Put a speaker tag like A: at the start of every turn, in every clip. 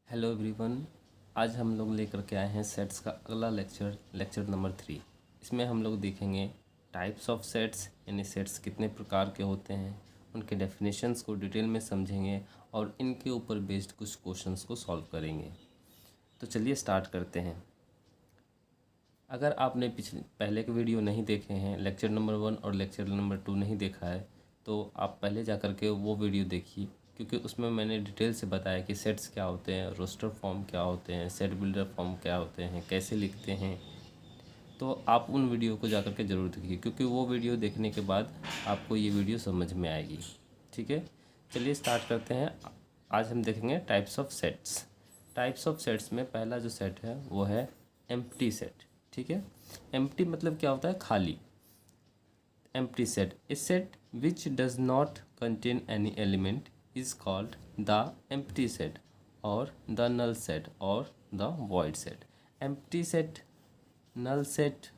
A: Hello everyone. आज हम लोग लेकर के आए हैं सेट्स का अगला लेक्चर नंबर 3। इसमें हम लोग देखेंगे टाइप्स ऑफ सेट्स, यानी सेट्स कितने प्रकार के होते हैं, उनके डेफिनेशंस को डिटेल में समझेंगे और इनके ऊपर बेस्ड कुछ क्वेश्चंस को सॉल्व करेंगे। तो चलिए स्टार्ट करते हैं। अगर आपने पहले के वीडियो नहीं देखे हैं, लेक्चर नंबर 1 और लेक्चर नंबर 2 नहीं देखा है, तो आप पहले जा कर के वो वीडियो देखिए, क्योंकि उसमें मैंने डिटेल से बताया कि सेट्स क्या होते हैं, रोस्टर फॉर्म क्या होते हैं, सेट बिल्डर फॉर्म क्या होते हैं, कैसे लिखते हैं। तो आप उन वीडियो को जा कर के ज़रूर देखिए, क्योंकि वो वीडियो देखने के बाद आपको ये वीडियो समझ में आएगी। ठीक है, चलिए स्टार्ट करते हैं। आज हम देखेंगे types of sets. Types of sets में पहला जो सेट है वो है एम्प्टी सेट। ठीक है, एम्प्टी मतलब क्या होता है? खाली। Empty set, A set which does not contain any element is called the empty set or the null set or the void set. empty set, null set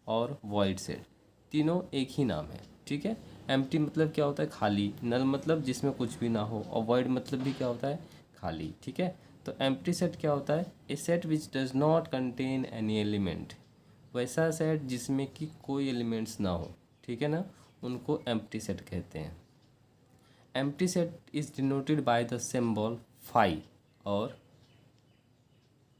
A: और void set तीनों एक ही नाम है। ठीक है, empty मतलब क्या होता है? खाली। null मतलब जिसमें कुछ भी ना हो, और void मतलब भी क्या होता है? खाली। ठीक है, तो empty set क्या होता है? a set which does not contain any element, वैसा सेट जिसमें कि कोई एलिमेंट्स ना हो। ठीक है ना, उनको empty set कहते हैं। empty set is denoted by the symbol phi और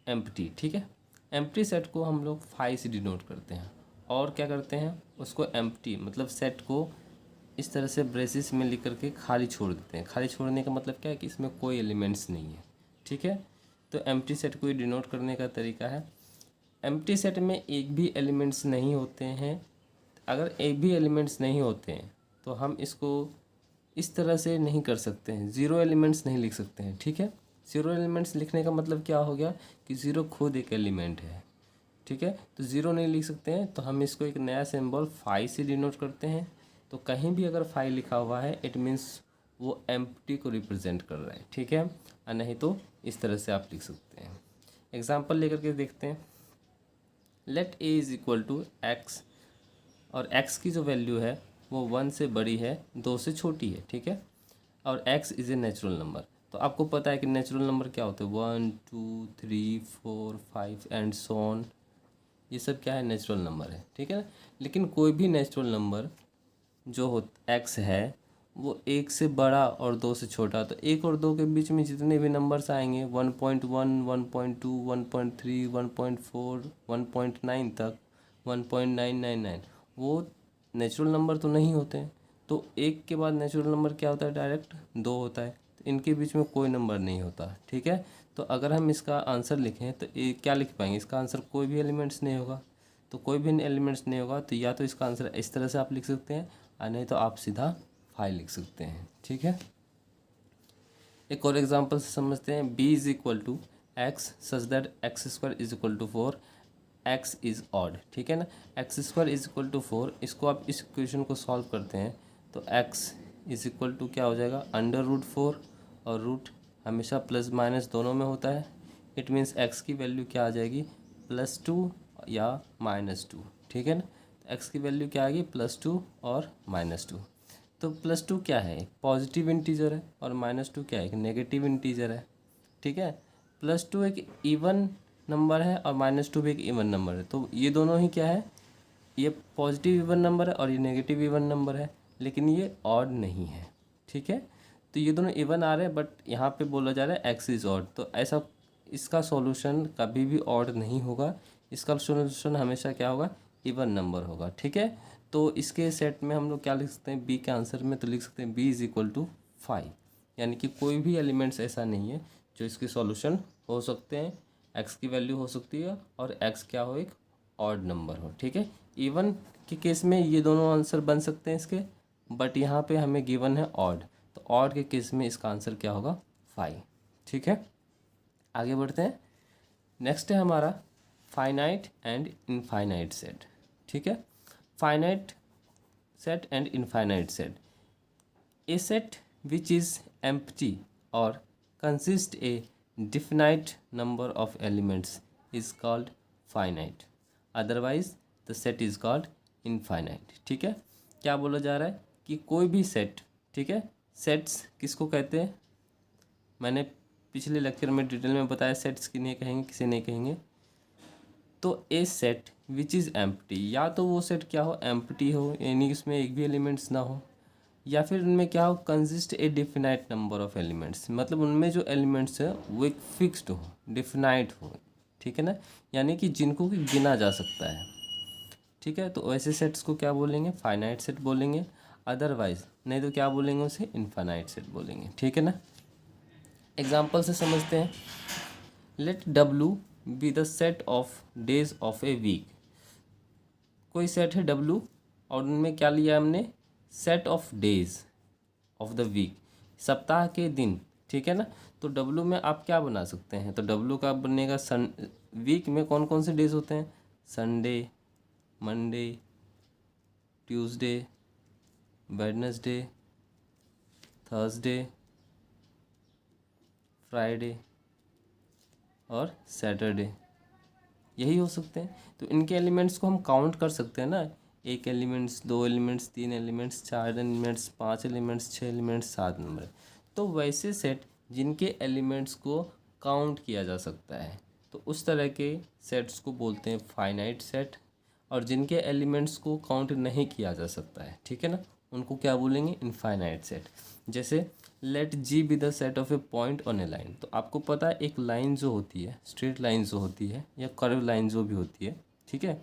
A: empty। ठीक है, empty set को हम लोग phi से डिनोट करते हैं, और क्या करते हैं उसको empty मतलब सेट को इस तरह से ब्रेसेस में लिख करके खाली छोड़ देते हैं। खाली छोड़ने का मतलब क्या है कि इसमें कोई एलिमेंट्स नहीं है। ठीक है, तो empty set को डिनोट करने का तरीका है। empty set में एक भी एलिमेंट्स नहीं होते हैं। अगर एक भी एलिमेंट्स नहीं होते हैं तो हम इसको इस तरह से नहीं कर सकते हैं, ज़ीरो एलिमेंट्स नहीं लिख सकते हैं। ठीक है, ज़ीरो एलिमेंट्स लिखने का मतलब क्या हो गया कि ज़ीरो खुद एक एलिमेंट है। ठीक है, तो ज़ीरो नहीं लिख सकते हैं, तो हम इसको एक नया सिंबल फाई से डिनोट करते हैं। तो कहीं भी अगर फाई लिखा हुआ है इट मीन्स वो एम्प्टी को रिप्रेजेंट कर रहा है। ठीक है, और नहीं तो इस तरह से आप लिख सकते हैं। एग्जाम्पल लेकर के देखते हैं। Let a is equal to x, और x की जो वैल्यू है वो 1 से बड़ी है, 2 से छोटी है। ठीक है, और x is a natural number. तो आपको पता है कि नेचुरल नंबर क्या होते हैं? 1 2 3 4 5 एंड सो ऑन, ये सब क्या है? नेचुरल नंबर है। ठीक है ना, लेकिन कोई भी नेचुरल नंबर जो हो x है वो 1 से बड़ा और 2 से छोटा, तो 1 और 2 के बीच में जितने भी नंबर्स आएंगे 1.1 1.2 1.3 1.4 1.9 तक 1.999 वो नेचुरल नंबर तो नहीं होते हैं। तो एक के बाद नेचुरल नंबर क्या होता है? डायरेक्ट 2 होता है, तो इनके बीच में कोई नंबर नहीं होता। ठीक है, तो अगर हम इसका आंसर लिखें तो ये क्या लिख पाएंगे? इसका आंसर कोई भी एलिमेंट्स नहीं होगा। तो कोई भी एलिमेंट्स नहीं होगा तो या तो इसका आंसर इस तरह से आप लिख सकते हैं, और नहीं तो आप सीधा फाइव लिख सकते हैं। ठीक है, एक और एग्जांपल से समझते हैं। b is equal to x such that x square is equal to 4, x is odd. ठीक है ना, x square is equal to 4, इसको आप इस इक्वेशन को सॉल्व करते हैं तो एक्स इज इक्वल टू क्या हो जाएगा? अंडर रूट 4, और रूट हमेशा प्लस माइनस दोनों में होता है। इट मीन्स एक्स की वैल्यू क्या आ जाएगी? +2 या -2। ठीक है ना, एक्स की वैल्यू क्या आएगी? +2 और -2। तो +2 क्या है? एक पॉजिटिव इंटीजर है, और -2 क्या है? एक नेगेटिव इंटीजर है। ठीक है, +2 एक इवन नंबर है और -2 भी एक इवन नंबर है। तो ये दोनों ही क्या है? ये पॉजिटिव इवन नंबर है और ये नेगेटिव इवन नंबर है, लेकिन ये ऑड नहीं है। ठीक है, तो ये दोनों इवन आ रहे हैं, बट यहाँ पे बोला जा रहा है एक्स इज़ ऑड। तो ऐसा इसका सॉल्यूशन कभी भी ऑड नहीं होगा, इसका सॉल्यूशन हमेशा क्या होगा? इवन नंबर होगा। ठीक है, तो इसके सेट में हम लोग क्या लिख सकते हैं? बी के आंसर में तो लिख सकते हैं b इज़ इक्वल टू 5, यानी कि कोई भी एलिमेंट्स ऐसा नहीं है जो इसके सॉल्यूशन हो सकते हैं। एक्स की वैल्यू हो सकती है और एक्स क्या हो? एक ऑड नंबर हो। ठीक है, इवन के केस में ये दोनों आंसर बन सकते हैं इसके, बट यहाँ पे हमें गिवन है ऑड, तो ऑड के केस में इसका आंसर क्या होगा? 5। ठीक है, आगे बढ़ते हैं। नेक्स्ट है हमारा फाइनाइट एंड इनफाइनाइट सेट। ठीक है, finite set and infinite set, a set which is empty or consists a definite number of elements is called finite, otherwise the set is called infinite। ठीक है, क्या बोला जा रहा है कि कोई भी सेट, ठीक है, सेट्स किसको कहते हैं? मैंने पिछले लेक्चर में डिटेल में बताया सेट्स किन्हें कहेंगे किसे नहीं कहेंगे। तो ए सेट विच इज़ एम्प्टी, या तो वो सेट क्या हो, एम्प्टी हो, यानी उसमें एक भी एलिमेंट्स ना हो, या फिर उनमें क्या हो, consist A definite number of elements, मतलब उनमें जो एलिमेंट्स है वो एक फिक्स्ड हो, डिफिनाइट हो, ठीक है ना, यानी कि जिनको कि गिना जा सकता है, ठीक है। तो ऐसे सेट्स को क्या बोलेंगे, फाइनाइट सेट बोलेंगे। अदरवाइज नहीं तो क्या बोलेंगे, उसे इनफाइनाइट सेट बोलेंगे, ठीक है ना। एग्जाम्पल से समझते हैं। Let W be the set of days of a week. कोई सेट है W और उनमें क्या लिया हमने, set of days of the week, सप्ताह के दिन, ठीक है ना। तो W में आप क्या बना सकते हैं, तो W का बनेगा वीक में कौन कौन से डेज होते हैं, Sunday, Monday, Tuesday, Wednesday, Thursday, Friday और सैटरडे, यही हो सकते हैं। तो इनके एलिमेंट्स को हम काउंट कर सकते हैं ना, एक एलिमेंट्स, दो एलिमेंट्स, तीन एलिमेंट्स, चार एलिमेंट्स, पांच एलिमेंट्स, छः एलिमेंट्स, सात नंबर। तो वैसे सेट जिनके एलिमेंट्स को काउंट किया जा सकता है, तो उस तरह के सेट्स को बोलते हैं फाइनाइट सेट, और जिनके एलिमेंट्स को काउंट नहीं किया जा सकता है, ठीक है ना, उनको क्या बोलेंगे, इनफाइनाइट सेट। जैसे let g be the set of a point on a line. तो आपको पता है एक लाइन जो होती है, स्ट्रेट लाइन जो होती है या कर्व लाइन जो भी होती है, ठीक है,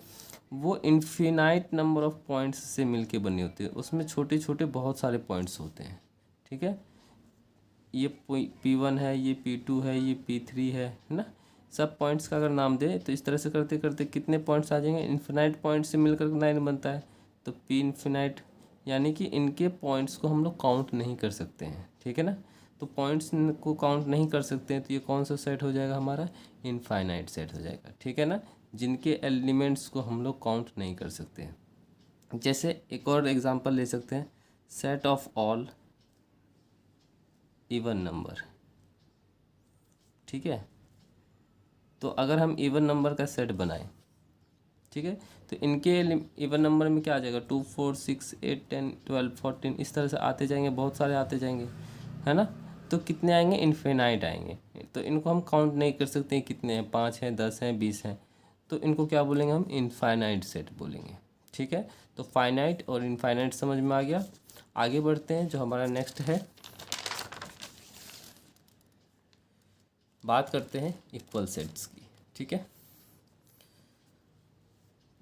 A: वो इन्फिनाइट नंबर ऑफ पॉइंट्स से मिलके बनी होती है, उसमें छोटे छोटे बहुत सारे पॉइंट्स होते हैं, ठीक है। ये P1 है, ये P2 है, ये P3 है ना। सब पॉइंट्स का अगर नाम दे तो इस तरह से करते करते कितने पॉइंट्स आ जाएंगे, इन्फिनाइट पॉइंट से मिलकर लाइन बनता है, तो P इन्फिनाइट, यानी कि इनके पॉइंट्स को हम लोग काउंट नहीं कर सकते हैं, ठीक है ना। तो पॉइंट्स को काउंट नहीं कर सकते हैं तो ये कौन सा सेट हो जाएगा हमारा, इनफाइनाइट सेट हो जाएगा, ठीक है ना, जिनके एलिमेंट्स को हम लोग काउंट नहीं कर सकते हैं। जैसे एक और एग्जांपल ले सकते हैं, set of all even number, ठीक है। तो अगर हम इवन नंबर का सेट बनाएं, ठीक है, तो इनके इवन नंबर में क्या आ जाएगा, 2 4 6 8 10 12 14, इस तरह से आते जाएंगे, बहुत सारे आते जाएंगे, है ना। तो कितने आएंगे, इन्फिनाइट आएंगे। तो इनको हम काउंट नहीं कर सकते हैं कितने हैं, 5 हैं, 10 हैं, 20 हैं, तो इनको क्या बोलेंगे, हम इनफाइनाइट सेट बोलेंगे, ठीक है। तो फाइनाइट और इनफाइनाइट समझ में आ गया। आगे बढ़ते हैं, जो हमारा नेक्स्ट है, बात करते हैं इक्वल सेट्स की, ठीक है।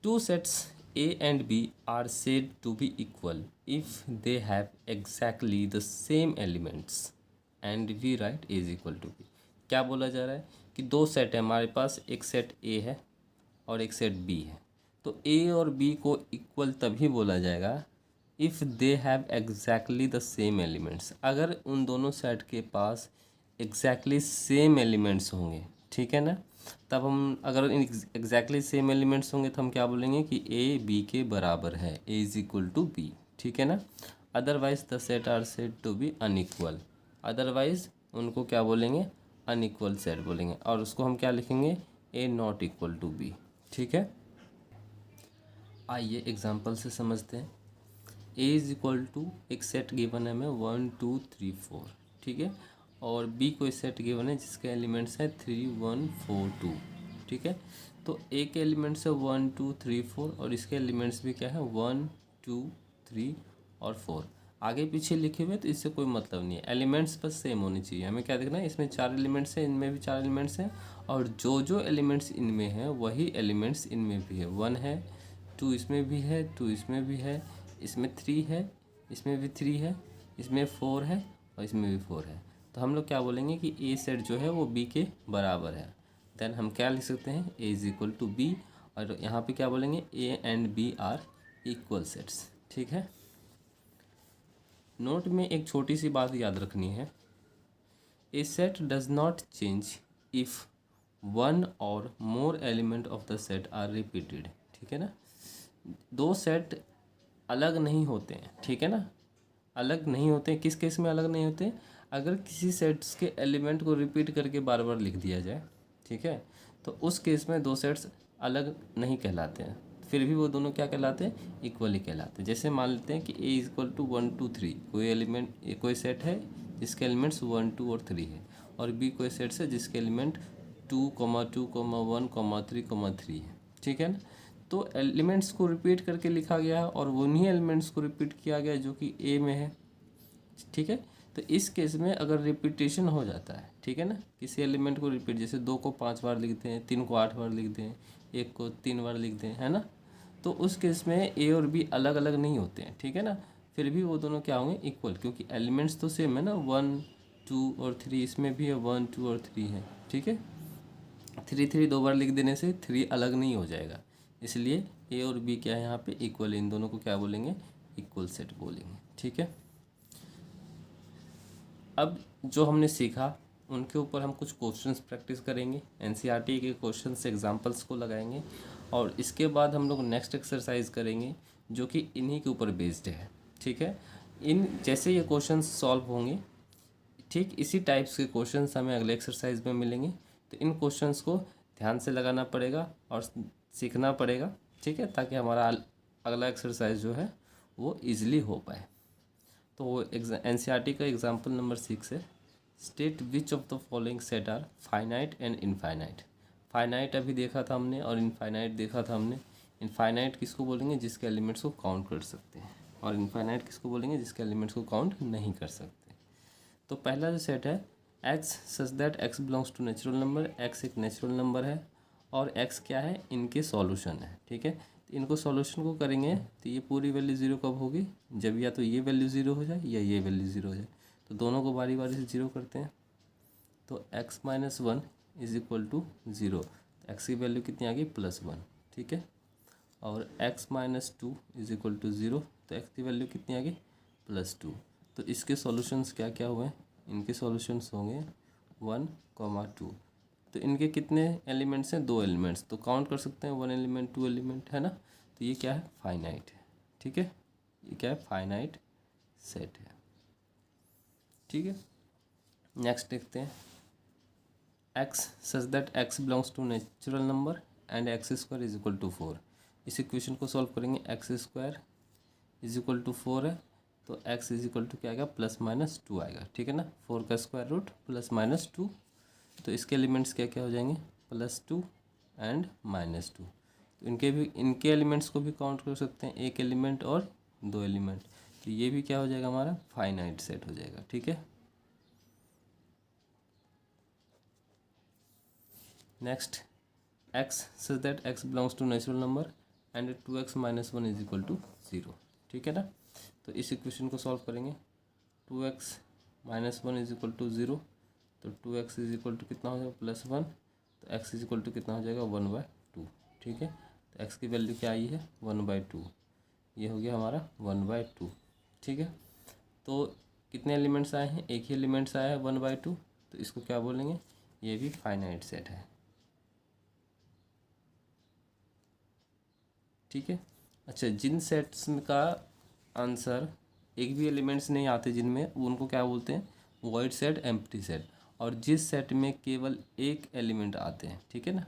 A: Two sets A and B are said to be equal if they have exactly the same elements and we write A is equal to B। क्या बोला जा रहा है कि दो सेट है हमारे पास, एक सेट A है और एक सेट B है। तो A और B को इक्वल तभी बोला जाएगा if they have exactly the same elements, अगर उन दोनों सेट के पास एग्जैक्टली सेम एलिमेंट्स होंगे, ठीक है ना। तब हम अगर एग्जैक्टली सेम एलिमेंट्स होंगे तो हम क्या बोलेंगे कि ए बी के बराबर है, a is equal to b, ठीक है ना। Otherwise the set are said to be unequal, otherwise उनको क्या बोलेंगे, अनइक्वल सेट बोलेंगे, और उसको हम क्या लिखेंगे, ए नॉट इक्वल टू बी, ठीक है। आइए एग्जांपल से समझते हैं। ए इज इक्वल टू एक सेट गिवन है हमें 1 2 3 4, ठीक है, और बी कोई सेट गिवन है जिसके एलिमेंट्स हैं 3 1 4 2, ठीक है। तो ए के एलिमेंट्स है 1 2 3 4 और इसके एलिमेंट्स भी क्या है 1 2 3 और 4। आगे पीछे लिखे हुए तो इससे कोई मतलब नहीं है, एलिमेंट्स बस सेम होनी चाहिए। हमें क्या देखना है, इसमें 4 एलिमेंट्स हैं, इनमें भी 4 एलिमेंट्स हैं, और जो जो एलिमेंट्स इनमें हैं वही एलिमेंट्स इनमें भी है। 1 है, 2 इसमें भी है, 2 इसमें भी है, इसमें 3 है, इसमें भी 3 है, इसमें 4 है और इसमें भी 4 है। तो हम लोग क्या बोलेंगे कि ए सेट जो है वो बी के बराबर है। देन हम क्या लिख सकते हैं, a is equal to b, और यहाँ पे क्या बोलेंगे, a and b are equal sets, ठीक है। नोट में एक छोटी सी बात याद रखनी है, a set does not change if one or more element of the set are repeated, ठीक है ना। दो सेट अलग नहीं होते हैं, ठीक है ना, अलग नहीं होते हैं। किस केस में अलग नहीं होते, अगर किसी सेट्स के एलिमेंट को रिपीट करके बार बार लिख दिया जाए, ठीक है, तो उस केस में दो सेट्स अलग नहीं कहलाते हैं, फिर भी वो दोनों क्या कहलाते हैं, इक्वली कहलाते हैं। जैसे मान लेते हैं कि ए इज इक्वल टू 1 2 3, कोई एलिमेंट कोई सेट है जिसके एलिमेंट्स 1 2 और 3 है, और बी कोई सेट्स है जिसके एलिमेंट 2, 2, 1, 3, 3 है, ठीक है ना। तो एलिमेंट्स को रिपीट करके लिखा गया है और उन्हीं एलिमेंट्स को रिपीट किया गया जो कि ए में है, ठीक है। तो इस केस में अगर रिपीटेशन हो जाता है, ठीक है ना, किसी एलिमेंट को रिपीट, जैसे 2 को 5 बार लिखते हैं, 3 को 8 बार लिखते हैं, 1 को 3 बार लिखते हैं, है ना, तो उस केस में ए और बी अलग अलग नहीं होते हैं, ठीक है ना, फिर भी वो दोनों क्या होंगे, इक्वल, क्योंकि एलिमेंट्स तो सेम है ना, 1, 2 और 3, इसमें भी है 1, 2 और 3 है, ठीक है। 3 2 बार लिख देने से 3 अलग नहीं हो जाएगा, इसलिए ए और बी क्या है यहाँ पे, इक्वल, इन दोनों को क्या बोलेंगे, इक्वल सेट बोलेंगे, ठीक है। अब जो हमने सीखा उनके ऊपर हम कुछ क्वेश्चंस प्रैक्टिस करेंगे, एनसीईआरटी के क्वेश्चंस एग्जांपल्स को लगाएंगे, और इसके बाद हम लोग नेक्स्ट एक्सरसाइज करेंगे जो कि इन्हीं के ऊपर बेस्ड है, ठीक है। इन जैसे ये क्वेश्चंस सॉल्व होंगे, ठीक इसी टाइप्स के क्वेश्चंस हमें अगले एक्सरसाइज में मिलेंगे, तो इन क्वेश्चंस को ध्यान से लगाना पड़ेगा और सीखना पड़ेगा, ठीक है, ताकि हमारा अगला एक्सरसाइज जो है वो ईजिली हो पाए। तो वो एनसीईआरटी का एग्जाम्पल नंबर 6 है, state which of the following set are finite and infinite. Finite अभी देखा था हमने और इनफाइनाइट देखा था हमने। इनफाइनाइट किसको बोलेंगे, जिसके एलिमेंट्स को काउंट कर सकते हैं, और इनफाइनाइट किसको बोलेंगे, जिसके एलिमेंट्स को काउंट नहीं कर सकते। तो पहला जो सेट है x such that x belongs to natural number, x एक नेचुरल नंबर है और एक्स क्या है, इनके सॉल्यूशन है, ठीक है। तो इनको सॉल्यूशन को करेंगे तो ये पूरी वैल्यू ज़ीरो कब होगी, जब या तो ये वैल्यू ज़ीरो हो जाए या ये वैल्यू ज़ीरो हो जाए, तो दोनों को बारी बारी से ज़ीरो करते हैं। तो x minus 1 is equal to zero, x की वैल्यू कितनी आ गई, +1, ठीक है। और x minus 2 is equal to zero, तो x की वैल्यू कितनी आ गई, +2। तो इसके सॉल्यूशंस क्या क्या हुए, इनके सॉल्यूशंस होंगे 1, 2। तो इनके कितने एलिमेंट्स हैं, 2 एलिमेंट्स, तो काउंट कर सकते हैं 1 एलिमेंट 2 एलिमेंट, है ना। तो ये क्या है, फाइनाइट है, ठीक है, ये क्या है, फाइनाइट सेट है, ठीक है। नेक्स्ट देखते हैं, x such that x belongs to natural number and x square is equal to 4। इस इक्वेशन को सॉल्व करेंगे, x square is equal to 4 है, तो एक्स इज इक्वल टू क्या आएगा, +-2 आएगा, ठीक है ना, 4 का स्क्वायर रूट +-2। तो इसके एलिमेंट्स क्या क्या हो जाएंगे, +2 एंड -2। तो इनके एलिमेंट्स को भी काउंट कर सकते हैं, एक एलिमेंट और 2 एलिमेंट, तो ये भी क्या हो जाएगा, हमारा फाइनाइट सेट हो जाएगा, ठीक है। Next, x such that x belongs to natural number and 2x minus 1 is equal to 0, ठीक है ना। तो इस इक्वेशन को सॉल्व करेंगे, 2x minus 1 is equal to 0, तो 2x इज इक्वल टू कितना हो जाएगा, +1, तो x इज इक्वल टू कितना हो जाएगा, 1/2, ठीक है। तो x की वैल्यू क्या आई है, 1/2, ये हो गया हमारा 1/2, ठीक है। तो कितने एलिमेंट्स आए हैं, एक ही एलिमेंट्स आया है 1/2, तो इसको क्या बोलेंगे, ये भी फाइनाइट सेट है, ठीक है। अच्छा, जिन सेट्स का आंसर एक भी एलिमेंट्स नहीं आते जिनमें, उनको क्या बोलते हैं, वॉइड सेट, एम्प्टी सेट। और जिस सेट में केवल एक एलिमेंट आते हैं, ठीक है ना,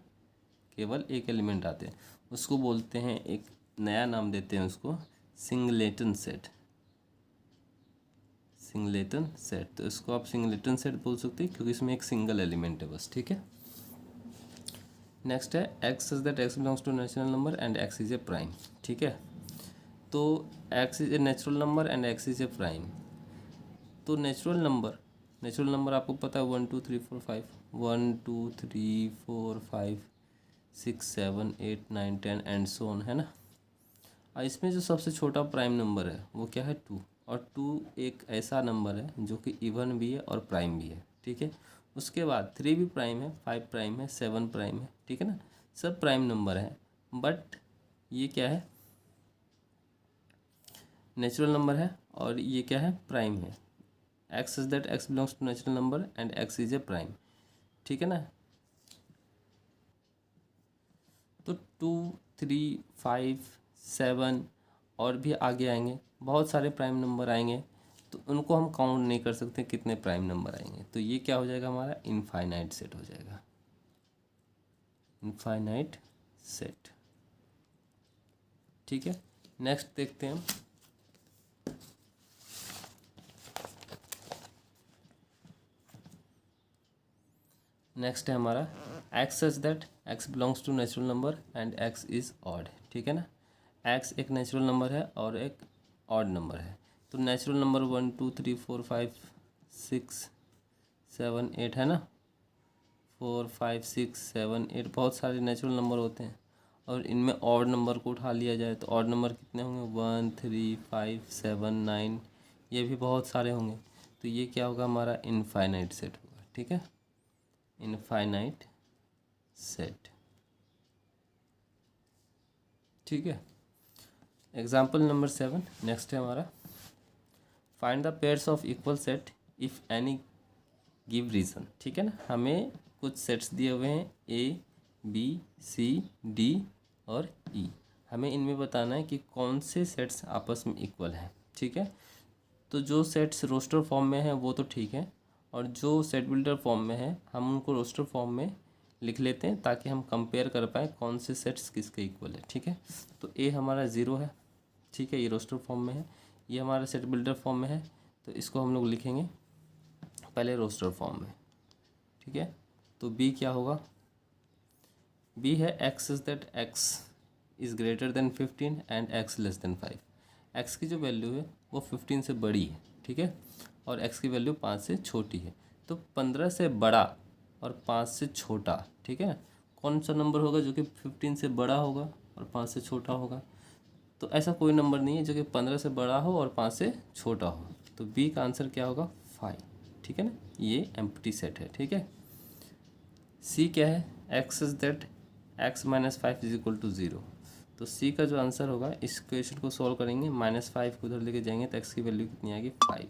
A: केवल एक एलिमेंट आते हैं, उसको बोलते हैं, एक नया नाम देते हैं उसको, सिंगलेटन सेट, सिंगलेटन सेट। तो इसको आप सिंगलेटन सेट बोल सकते हैं क्योंकि इसमें एक सिंगल एलिमेंट है बस, ठीक है। नेक्स्ट है x such that x belongs to natural number and x is a prime, ठीक है। तो x is a natural number and x is a prime. तो नेचुरल नंबर आपको पता है 1 2 3 4 5, 1 2 3 4 5 6 7 8 9 10 एंड सो ऑन, है ना। और इसमें जो सबसे छोटा प्राइम नंबर है वो क्या है, 2, और 2 एक ऐसा नंबर है जो कि इवन भी है और प्राइम भी है, ठीक है। उसके बाद 3 भी प्राइम है, 5 प्राइम है, 7 प्राइम है, ठीक है ना, सब प्राइम नंबर है, बट ये क्या है, नेचुरल नंबर है और ये क्या है, प्राइम है। X such that x belongs to natural number and x is a prime, ठीक है ना। तो 2 3 5 7 और भी आगे आएंगे, बहुत सारे प्राइम नंबर आएंगे, तो उनको हम काउंट नहीं कर सकते कितने प्राइम नंबर आएंगे। तो ये क्या हो जाएगा, हमारा इनफाइनाइट सेट हो जाएगा, इनफाइनाइट सेट, ठीक है। नेक्स्ट देखते हैं हम, नेक्स्ट है हमारा x such that x belongs to natural number and x is odd, ठीक है ना। एक्स एक नेचुरल नंबर है और एक ऑड नंबर है। तो नेचुरल नंबर 1 2 3 4 5 6 7 8 है ना, 4 5 6 7 8 बहुत सारे नेचुरल नंबर होते हैं। और इनमें ऑड नंबर को उठा लिया जाए तो ऑड नंबर कितने होंगे, 1 3 5 7 9, ये भी बहुत सारे होंगे। तो ये क्या होगा, हमारा इनफाइनाइट सेट होगा, ठीक है, इनफाइनाइट सेट, ठीक है। एग्जाम्पल नंबर 7 नेक्स्ट है हमारा, find the pairs of equal set if any give reason, ठीक है ना। हमें कुछ सेट्स दिए हुए हैं ए बी सी डी और ई, हमें इनमें बताना है कि कौन से सेट्स आपस में इक्वल हैं, ठीक है। तो जो सेट्स रोस्टर फॉर्म में है वो तो ठीक है, और जो सेट बिल्डर फॉर्म में है हम उनको रोस्टर फॉर्म में लिख लेते हैं ताकि हम कंपेयर कर पाएँ कौन से सेट्स किसके इक्वल है, ठीक है। तो ए हमारा 0 है, ठीक है, ये रोस्टर फॉर्म में है। ये हमारा सेट बिल्डर फॉर्म में है, तो इसको हम लोग लिखेंगे पहले रोस्टर फॉर्म में, ठीक है। तो बी क्या होगा, बी है x is that x is greater than 15 and x less than 5। X की जो वैल्यू है वो 15 से बड़ी है, ठीक है, और एक्स की वैल्यू 5 से छोटी है। तो 15 से बड़ा और 5 से छोटा, ठीक है, कौन सा नंबर होगा जो कि 15 से बड़ा होगा और 5 से छोटा होगा। तो ऐसा कोई नंबर नहीं है जो कि 15 से बड़ा हो और 5 से छोटा हो। तो बी का आंसर क्या होगा, 5, ठीक है ना, ये एम्प्टी सेट है, ठीक है। सी क्या है, x is that x minus 5 is equal to 0। तो सी का जो आंसर होगा, इस क्वेश्चन को सॉल्व करेंगे, -5 को उधर लेके जाएंगे तो एक्स की वैल्यू कितनी आएगी, 5,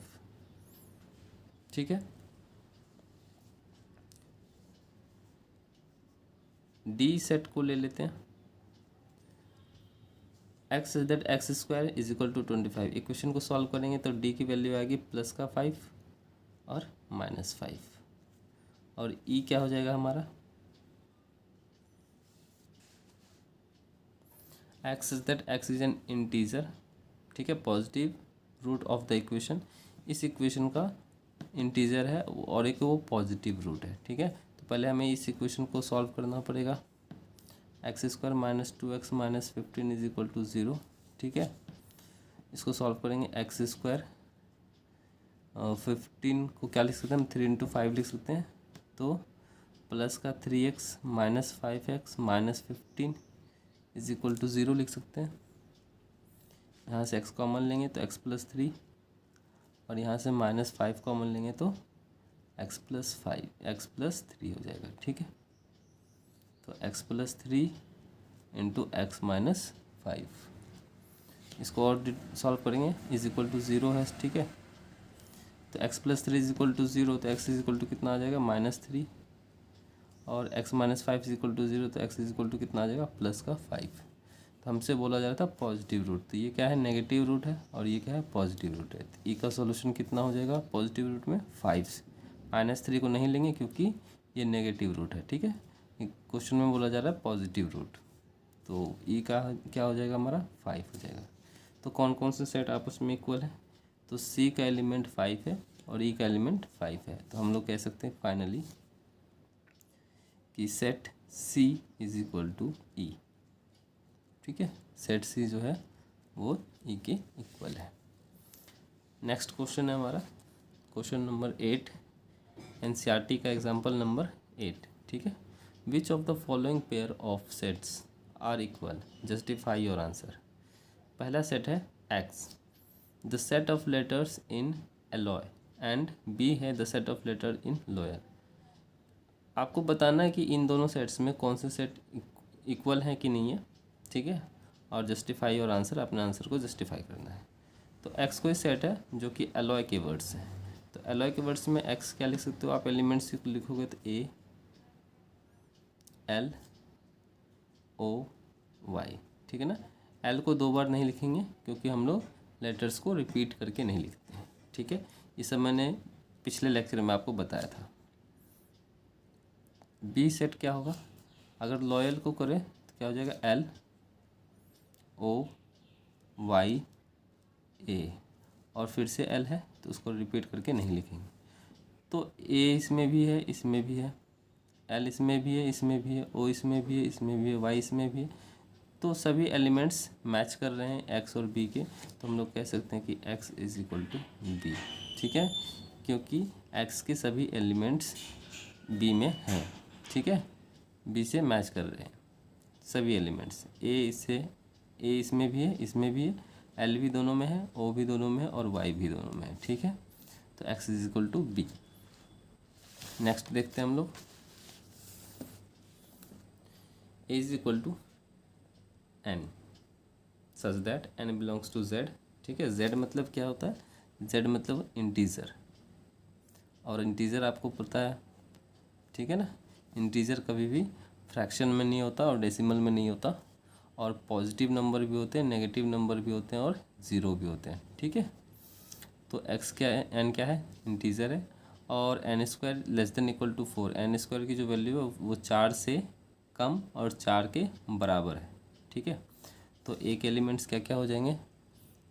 A: ठीक है। डी सेट को ले लेते हैं, x is that x square is equal to 25। Equation को सॉल्व करेंगे तो डी की वैल्यू आएगी +5 और -5, और ई क्या हो जाएगा हमारा, x is that x is an integer, ठीक है, positive root of the equation. इस इक्वेशन का इंटीजर है और एक वो पॉजिटिव रूट है, ठीक है। तो पहले हमें इस इक्वेशन को सॉल्व करना पड़ेगा, x square -2x - 15 is equal to 0, ठीक है। इसको सॉल्व करेंगे, एक्स स्क्वायर 15 को क्या लिख सकते हैं हम, 3 × 5 लिख सकते हैं, तो प्लस का 3x - 5x - 15 is equal to 0 लिख सकते हैं। यहाँ से x कॉमन लेंगे तो x + 3, और यहाँ से -5 कॉमन लेंगे तो x + 5 x + 3 हो जाएगा, ठीक है। तो x + 3 × x - 5, इसको और सॉल्व करेंगे, इज इक्वल टू 0 है, ठीक है। तो x + 3 इज इक्वल टू 0, तो x इज इक्वल टू कितना आ जाएगा, -3, और x - 5 इज इक्वल टू 0, तो x इज इक्वल टू कितना आ जाएगा, +5। तो हमसे बोला जा रहा था पॉजिटिव रूट, तो ये क्या है, नेगेटिव रूट है, और ये क्या है, पॉजिटिव रूट है। तो ई का सॉल्यूशन कितना हो जाएगा पॉजिटिव रूट में, 5। -3 को नहीं लेंगे क्योंकि ये नेगेटिव रूट है, ठीक है। क्वेश्चन में बोला जा रहा है पॉजिटिव रूट, तो ई का क्या हो जाएगा हमारा, 5 हो जाएगा। तो कौन कौन से सेट आपस में इक्वल है, तो सी का एलिमेंट 5 है और ई का एलिमेंट 5 है। तो हम लोग कह सकते हैं फाइनली कि set C is equal to E, ठीक है, सेट सी जो है वो ई के इक्वल है। नेक्स्ट क्वेश्चन है हमारा क्वेश्चन नंबर 8, एनसीईआरटी का एग्जांपल नंबर 8, ठीक है। Which of the following pair of sets are equal, justify your answer. पहला सेट है X, the set of letters in alloy, and B है the set of letter in loyal. आपको बताना है कि इन दोनों सेट्स में कौन से सेट इक्वल हैं कि नहीं है, ठीक है, और जस्टिफाई और आंसर, अपने आंसर को जस्टिफाई करना है। तो एक्स कोई सेट है जो कि एलॉय के वर्ड्स हैं, तो एलॉय के वर्ड्स में एक्स क्या लिख सकते हो आप, एलिमेंट्स लिखोगे तो ए एल ओ वाई, ठीक है ना। एल को 2 बार नहीं लिखेंगे क्योंकि हम लोग लेटर्स को रिपीट करके नहीं लिखते हैं, ठीक है। ये सब मैंने पिछले लेक्चर में आपको बताया था। बी सेट क्या होगा, अगर लॉयल को करें तो क्या हो जाएगा, एल ओ वाई ए, और फिर से एल है तो उसको रिपीट करके नहीं लिखेंगे। तो ए इसमें भी है, इसमें भी है, एल इसमें भी है, इसमें भी है, ओ इसमें भी है, इसमें भी है, वाई इसमें भी है। तो सभी एलिमेंट्स मैच कर रहे हैं एक्स और बी के, तो हम लोग कह सकते हैं कि x is equal to b. ठीक है, क्योंकि एक्स के सभी एलिमेंट्स बी में हैं। ठीक है, बी से मैच कर रहे हैं सभी एलिमेंट्स। ए इसमें भी है, इसमें भी है, एल भी दोनों में है, ओ भी दोनों में है और वाई भी दोनों में है। ठीक है, तो x is equal to B. Next देखते हैं हम लोग, A is equal to N such that N belongs to Z. ठीक है, जेड मतलब क्या होता है, जेड मतलब इंटीजर, और इंटीजर आपको पता है। ठीक है ना, इंटीजर कभी भी फ्रैक्शन में नहीं होता और डेसिमल में नहीं होता, और पॉजिटिव नंबर भी होते हैं, नेगेटिव नंबर भी होते हैं और ज़ीरो भी होते हैं। ठीक है, तो एक्स क्या है, एन क्या है, इंटीजर है, और n square less than equal to 4। N square की जो वैल्यू है वो 4 से कम और 4 के बराबर है। ठीक है, तो एक एलिमेंट्स क्या क्या हो जाएंगे,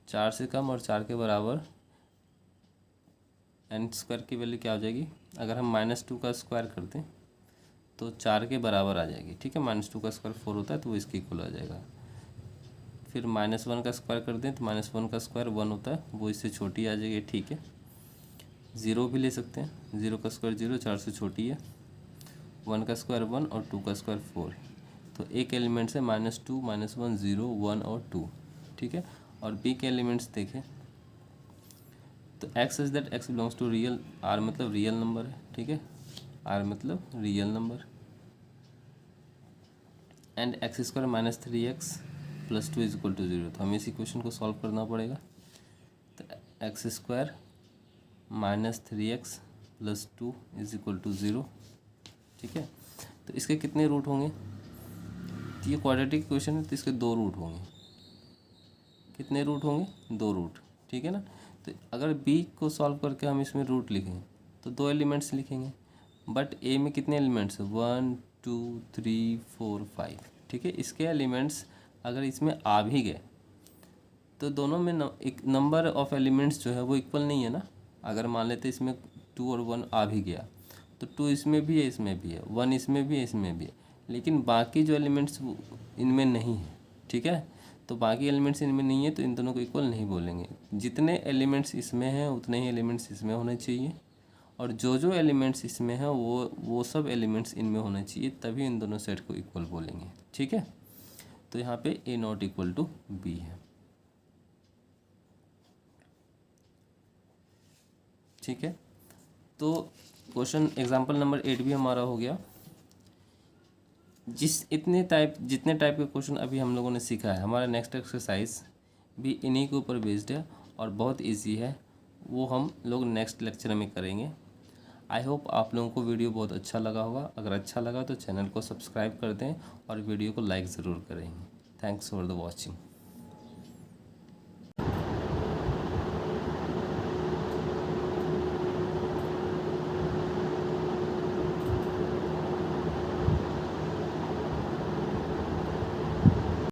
A: 4 से कम और 4 के बराबर। एन स्क्वायर की वैल्यू क्या हो जाएगी, अगर हम -2 का स्क्वायर कर दें तो 4 के बराबर आ जाएगी। ठीक है, -2 का स्क्वायर 4 होता है, तो वो इसके इक्वल आ जाएगा। फिर -1 का स्क्वायर कर दें तो -1 का स्क्वायर 1 होता है, वो इससे छोटी आ जाएगी। ठीक है, 0 भी ले सकते हैं, 0 का स्क्वायर 0, 4 से छोटी है। 1 का स्क्वायर 1 और 2 का स्क्वायर 4। तो एक एलिमेंट्स है -2, -1, 0, 1 और 2। ठीक है, और बी के एलिमेंट्स देखें तो x is that x belongs to real, R मतलब रियल नंबर है। ठीक है, आर मतलब real number, and x square -3x + 2 is equal to 0। तो हमें इसी क्वेश्चन को सॉल्व करना पड़ेगा। तो x square -3x + 2 is equal to 0। ठीक है, तो इसके कितने रूट होंगे, तो ये क्वाड्रेटिक क्वेश्चन है तो इसके 2 रूट होंगे। कितने रूट होंगे, 2 रूट। ठीक है ना, तो अगर बी को सॉल्व करके हम इसमें रूट लिखें तो 2 एलिमेंट्स लिखेंगे, बट ए में कितने एलिमेंट्स हैं, 1 2 3 4 5। ठीक है, इसके एलिमेंट्स अगर इसमें आ भी गए तो दोनों में एक नंबर ऑफ एलिमेंट्स जो है वो इक्वल नहीं है ना। अगर मान लेते इसमें 2 और 1 आ भी गया तो 2 इसमें भी है, इसमें भी है, 1 इसमें भी है, इसमें भी है, लेकिन बाकी जो एलिमेंट्स इनमें नहीं है। ठीक है, तो बाकी एलिमेंट्स इनमें नहीं है तो इन दोनों को इक्वल नहीं बोलेंगे। जितने एलिमेंट्स इसमें हैं उतने ही एलिमेंट्स इसमें होने चाहिए, और जो एलिमेंट्स इसमें हैं वो सब एलिमेंट्स इनमें होने चाहिए, तभी इन दोनों सेट को इक्वल बोलेंगे। ठीक है, तो यहाँ पे ए नॉट इक्वल टू बी है। ठीक है, तो क्वेश्चन एग्जाम्पल नंबर 8 भी हमारा हो गया। जितने टाइप के क्वेश्चन अभी हम लोगों ने सीखा है, हमारा नेक्स्ट एक्सरसाइज भी इन्हीं के ऊपर बेस्ड है और बहुत इजी है, वो हम लोग नेक्स्ट लेक्चर में करेंगे। आई होप आप लोगों को वीडियो बहुत अच्छा लगा होगा। अगर अच्छा लगा तो चैनल को सब्सक्राइब कर दें और वीडियो को लाइक ज़रूर करें। Thanks for the watching.